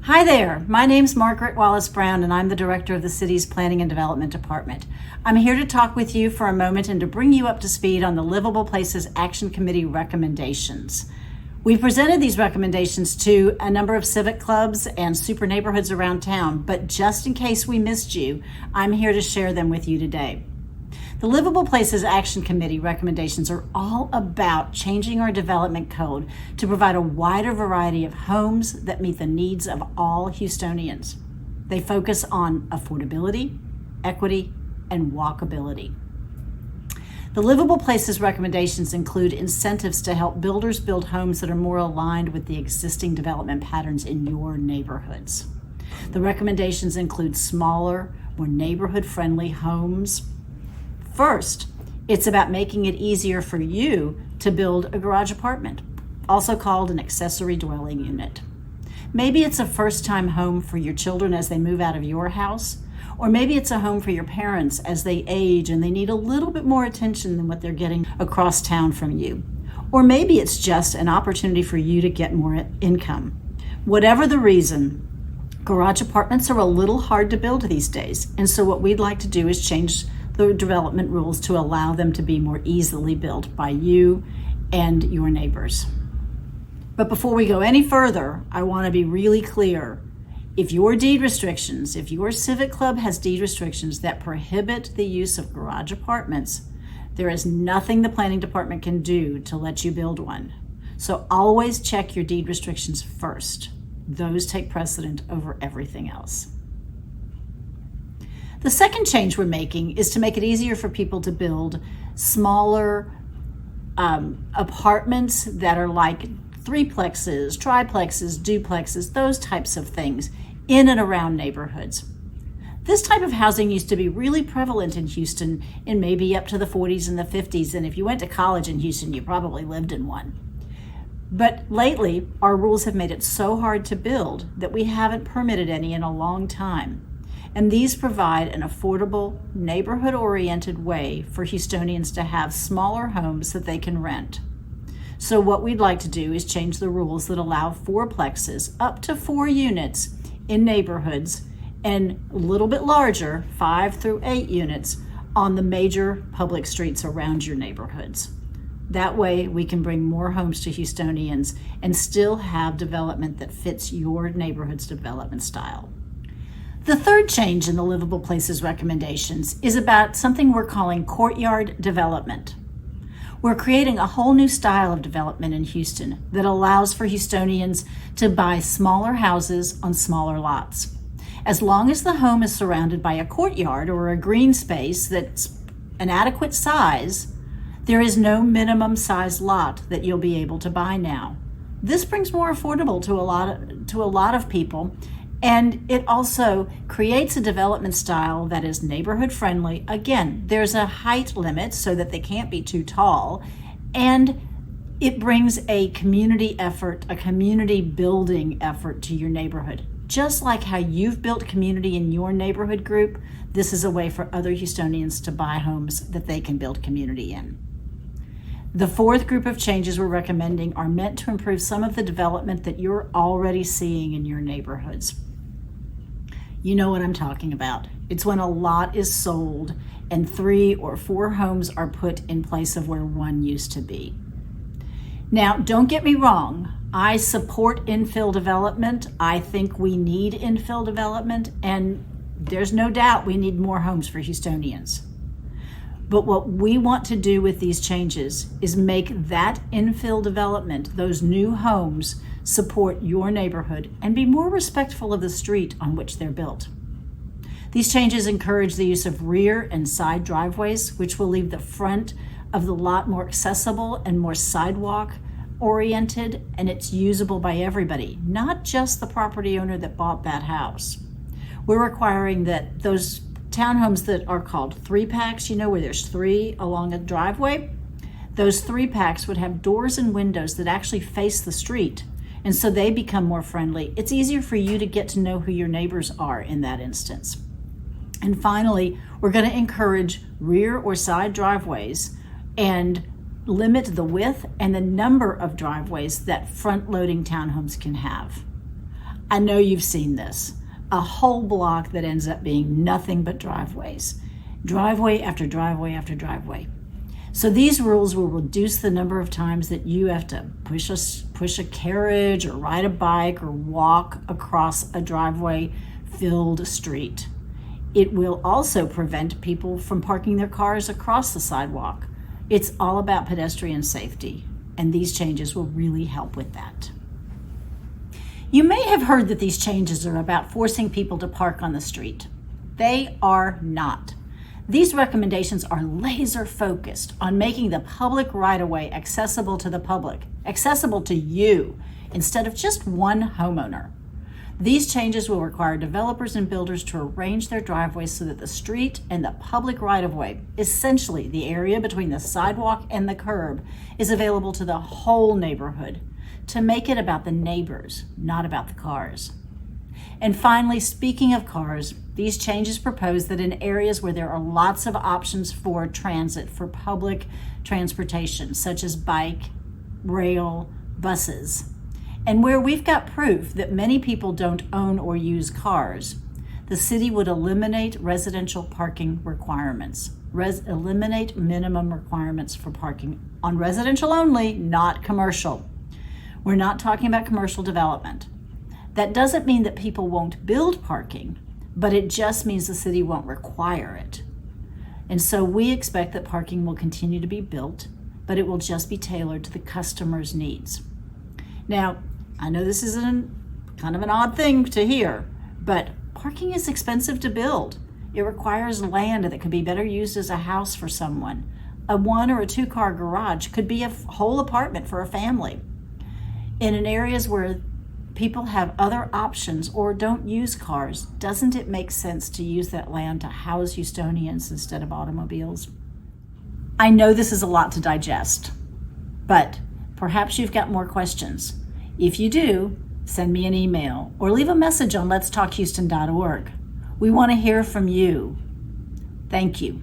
Hi there, my name's Margaret Wallace Brown and I'm the director of the city's Planning and Development Department. I'm here to talk with you for a moment and to bring you up to speed on the Livable Places Action Committee recommendations. We presented these recommendations to a number of civic clubs and super neighborhoods around town, but just in case we missed you, I'm here to share them with you today. The Livable Places Action Committee recommendations are all about changing our development code to provide a wider variety of homes that meet the needs of all Houstonians. They focus on affordability, equity, and walkability. The Livable Places recommendations include incentives to help builders build homes that are more aligned with the existing development patterns in your neighborhoods. The recommendations include smaller, more neighborhood-friendly homes. First, it's about making it easier for you to build a garage apartment, also called an accessory dwelling unit. Maybe it's a first-time home for your children as they move out of your house, or maybe it's a home for your parents as they age and they need a little bit more attention than what they're getting across town from you. Or maybe it's just an opportunity for you to get more income. Whatever the reason, garage apartments are a little hard to build these days, and so what we'd like to do is change the development rules to allow them to be more easily built by you and your neighbors. But before we go any further, I want to be really clear. If your civic club has deed restrictions that prohibit the use of garage apartments, there is nothing the planning department can do to let you build one. So always check your deed restrictions first. Those take precedent over everything else. The second change we're making is to make it easier for people to build smaller apartments that are like threeplexes, triplexes, duplexes, those types of things in and around neighborhoods. This type of housing used to be really prevalent in Houston in maybe up to the 40s and the 50s, and if you went to college in Houston, you probably lived in one. But lately, our rules have made it so hard to build that we haven't permitted any in a long time. And these provide an affordable, neighborhood-oriented way for Houstonians to have smaller homes that they can rent. So what we'd like to do is change the rules that allow fourplexes up to 4 units in neighborhoods and a little bit larger, 5 through 8 units, on the major public streets around your neighborhoods. That way we can bring more homes to Houstonians and still have development that fits your neighborhood's development style. The third change in the Livable Places recommendations is about something we're calling Courtyard Development. We're creating a whole new style of development in Houston that allows for Houstonians to buy smaller houses on smaller lots. As long as the home is surrounded by a courtyard or a green space that's an adequate size, there is no minimum size lot that you'll be able to buy now. This brings more affordable to a lot of people. And it also creates a development style that is neighborhood friendly. Again, there's a height limit so that they can't be too tall. And it brings a community effort, a community building effort to your neighborhood. Just like how you've built community in your neighborhood group, this is a way for other Houstonians to buy homes that they can build community in. The fourth group of changes we're recommending are meant to improve some of the development that you're already seeing in your neighborhoods. You know what I'm talking about. It's when a lot is sold and 3 or 4 homes are put in place of where one used to be. Now, don't get me wrong. I support infill development. I think we need infill development, and there's no doubt we need more homes for Houstonians. But what we want to do with these changes is make that infill development, those new homes, support your neighborhood and be more respectful of the street on which they're built. These changes encourage the use of rear and side driveways, which will leave the front of the lot more accessible and more sidewalk oriented, and it's usable by everybody, not just the property owner that bought that house. We're requiring that those townhomes that are called 3-packs, where there's 3 along a driveway, those 3-packs would have doors and windows that actually face the street. And so they become more friendly. It's easier for you to get to know who your neighbors are in that instance. And finally, we're going to encourage rear or side driveways and limit the width and the number of driveways that front-loading townhomes can have. I know you've seen this. A whole block that ends up being nothing but driveways. Driveway after driveway after driveway. So these rules will reduce the number of times that you have to push a carriage or ride a bike or walk across a driveway-filled street. It will also prevent people from parking their cars across the sidewalk. It's all about pedestrian safety, and these changes will really help with that. You may have heard that these changes are about forcing people to park on the street. They are not. These recommendations are laser focused on making the public right-of-way accessible to the public, accessible to you, instead of just one homeowner. These changes will require developers and builders to arrange their driveways so that the street and the public right-of-way, essentially the area between the sidewalk and the curb, is available to the whole neighborhood, to make it about the neighbors, not about the cars. And finally, speaking of cars, these changes propose that in areas where there are lots of options for transit, for public transportation, such as bike, rail, buses, and where we've got proof that many people don't own or use cars, the city would eliminate residential parking requirements, eliminate minimum requirements for parking on residential only, not commercial. We're not talking about commercial development. That doesn't mean that people won't build parking, but it just means the city won't require it. And so we expect that parking will continue to be built, but it will just be tailored to the customer's needs. Now, I know this is kind of an odd thing to hear, but parking is expensive to build. It requires land that could be better used as a house for someone. A 1 or a 2 car garage could be a whole apartment for a family. And in areas where people have other options or don't use cars, doesn't it make sense to use that land to house Houstonians instead of automobiles? I know this is a lot to digest, but perhaps you've got more questions. If you do, send me an email or leave a message on letstalkhouston.org. We want to hear from you. Thank you.